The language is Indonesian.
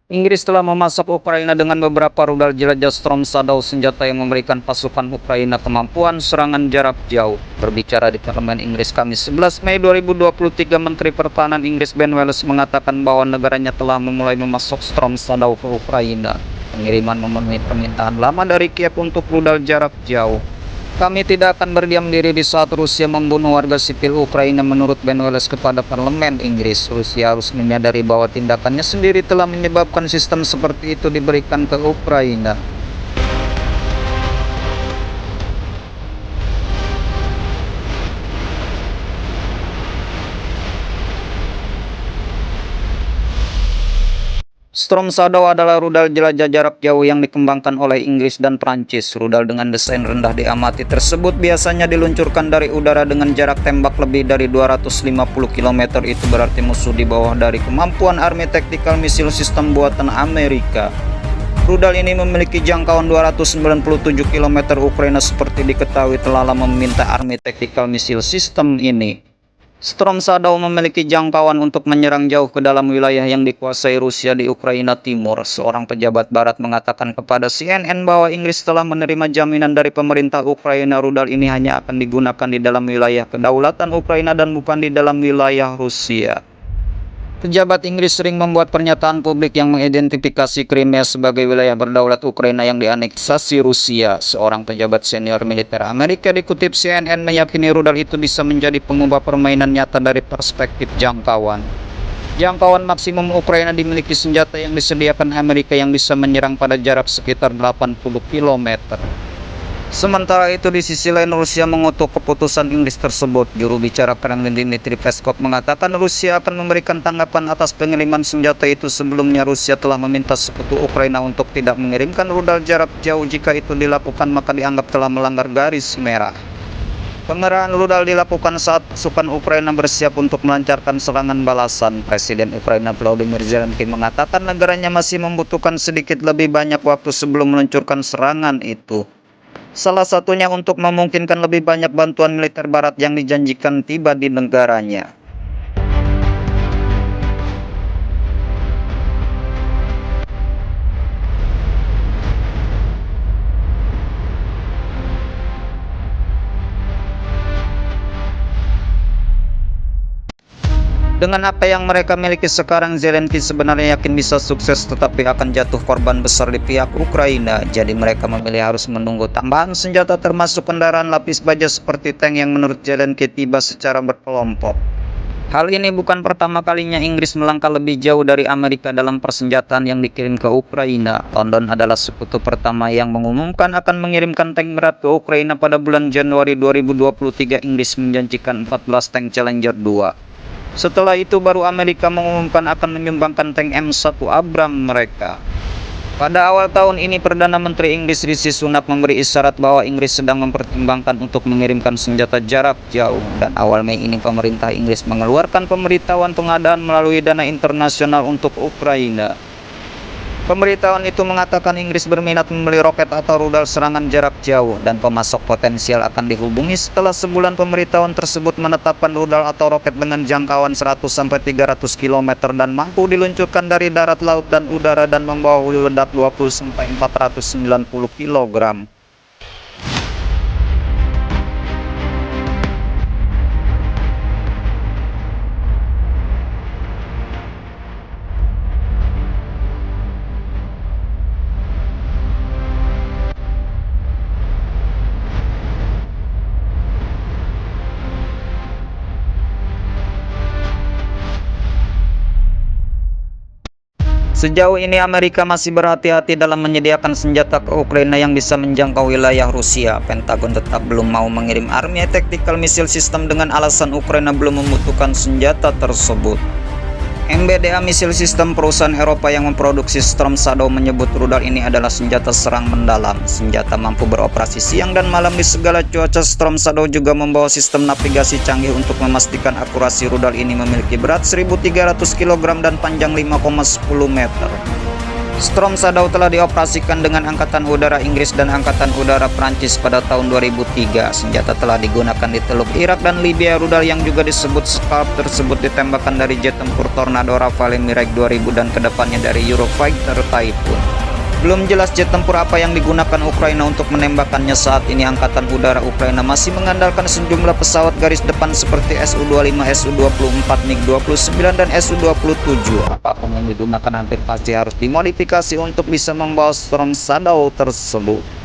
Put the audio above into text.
Inggris telah memasak Ukraina dengan beberapa rudal jelajah Storm Shadow, senjata yang memberikan pasukan Ukraina kemampuan serangan jarak jauh. Berbicara di Parlemen Inggris Kamis 11 Mei 2023, Menteri Pertahanan Inggris Ben Wallace mengatakan bahwa negaranya telah memulai memasok Storm Shadow ke Ukraina. Pengiriman memenuhi permintaan lama dari Kiev untuk rudal jarak jauh. Kami tidak akan berdiam diri di saat Rusia membunuh warga sipil Ukraina, menurut Ben Wallace kepada Parlemen Inggris. Rusia harus menyadari bahwa tindakannya sendiri telah menyebabkan sistem seperti itu diberikan ke Ukraina. Storm Shadow adalah rudal jelajah jarak jauh yang dikembangkan oleh Inggris dan Prancis. Rudal dengan desain rendah diamati tersebut biasanya diluncurkan dari udara dengan jarak tembak lebih dari 250 km. Itu berarti musuh di bawah dari kemampuan Army Tactical Missile System buatan Amerika. Rudal ini memiliki jangkauan 297 km. Ukraina seperti diketahui telah lama meminta Army Tactical Missile System ini. Storm Shadow memiliki jangkauan untuk menyerang jauh ke dalam wilayah yang dikuasai Rusia di Ukraina Timur. Seorang pejabat barat mengatakan kepada CNN bahwa Inggris telah menerima jaminan dari pemerintah Ukraina rudal ini hanya akan digunakan di dalam wilayah kedaulatan Ukraina dan bukan di dalam wilayah Rusia. Pejabat Inggris sering membuat pernyataan publik yang mengidentifikasi Crimea sebagai wilayah berdaulat Ukraina yang dianeksasi Rusia. Seorang pejabat senior militer Amerika dikutip CNN meyakini rudal itu bisa menjadi pengubah permainan nyata dari perspektif jangkauan. Jangkauan maksimum Ukraina dimiliki senjata yang disediakan Amerika yang bisa menyerang pada jarak sekitar 80 km. Sementara itu, di sisi lain Rusia mengutuk keputusan Inggris tersebut. Juru bicara Kremlin Dmitry Peskov mengatakan Rusia akan memberikan tanggapan atas pengiriman senjata itu. Sebelumnya Rusia telah meminta sekutu Ukraina untuk tidak mengirimkan rudal jarak jauh. Jika itu dilakukan maka dianggap telah melanggar garis merah. Pengerahan rudal dilakukan saat pasukan Ukraina bersiap untuk melancarkan serangan balasan. Presiden Ukraina Volodymyr Zelensky mengatakan negaranya masih membutuhkan sedikit lebih banyak waktu sebelum meluncurkan serangan itu. Salah satunya untuk memungkinkan lebih banyak bantuan militer barat yang dijanjikan tiba di negaranya. Dengan apa yang mereka miliki sekarang, Zelensky sebenarnya yakin bisa sukses, tetapi akan jatuh korban besar di pihak Ukraina. Jadi mereka memilih harus menunggu tambahan senjata termasuk kendaraan lapis baja seperti tank yang menurut Zelensky tiba secara berkelompok. Hal ini bukan pertama kalinya Inggris melangkah lebih jauh dari Amerika dalam persenjataan yang dikirim ke Ukraina. London adalah sekutu pertama yang mengumumkan akan mengirimkan tank berat ke Ukraina pada bulan Januari 2023. Inggris menjanjikan 14 tank Challenger 2. Setelah itu baru Amerika mengumumkan akan menyumbangkan tank M1 Abrams mereka. Pada awal tahun ini, Perdana Menteri Inggris Rishi Sunak memberi isyarat bahwa Inggris sedang mempertimbangkan untuk mengirimkan senjata jarak jauh. Dan awal Mei ini pemerintah Inggris mengeluarkan pemberitahuan pengadaan melalui dana internasional untuk Ukraina. Pemberitahuan itu mengatakan Inggris berminat membeli roket atau rudal serangan jarak jauh, dan pemasok potensial akan dihubungi setelah sebulan. Pemberitahuan tersebut menetapkan rudal atau roket dengan jangkauan 100-300 km dan mampu diluncurkan dari darat, laut, dan udara dan membawa ledak 20-490 kg. Sejauh ini Amerika masih berhati-hati dalam menyediakan senjata ke Ukraina yang bisa menjangkau wilayah Rusia. Pentagon tetap belum mau mengirim Army Tactical Missile System dengan alasan Ukraina belum membutuhkan senjata tersebut. MBDA Missile System, perusahaan Eropa yang memproduksi Storm Shadow, menyebut rudal ini adalah senjata serang mendalam. Senjata mampu beroperasi siang dan malam di segala cuaca. Storm Shadow juga membawa sistem navigasi canggih untuk memastikan akurasi. Rudal ini memiliki berat 1.300 kg dan panjang 5,10 meter. Storm Shadow telah dioperasikan dengan Angkatan Udara Inggris dan Angkatan Udara Prancis pada tahun 2003. Senjata telah digunakan di Teluk Irak dan Libya. Rudal yang juga disebut Scalp tersebut ditembakkan dari jet tempur Tornado Rafale Mirage 2000 dan kedepannya dari Eurofighter Typhoon. Belum jelas jet tempur apa yang digunakan Ukraina untuk menembakkannya saat ini. Angkatan Udara Ukraina masih mengandalkan sejumlah pesawat garis depan seperti Su-25, Su-24, MiG-29, dan Su-27. Apapun yang digunakan hampir pasti harus dimodifikasi untuk bisa membawa Storm Shadow tersebut.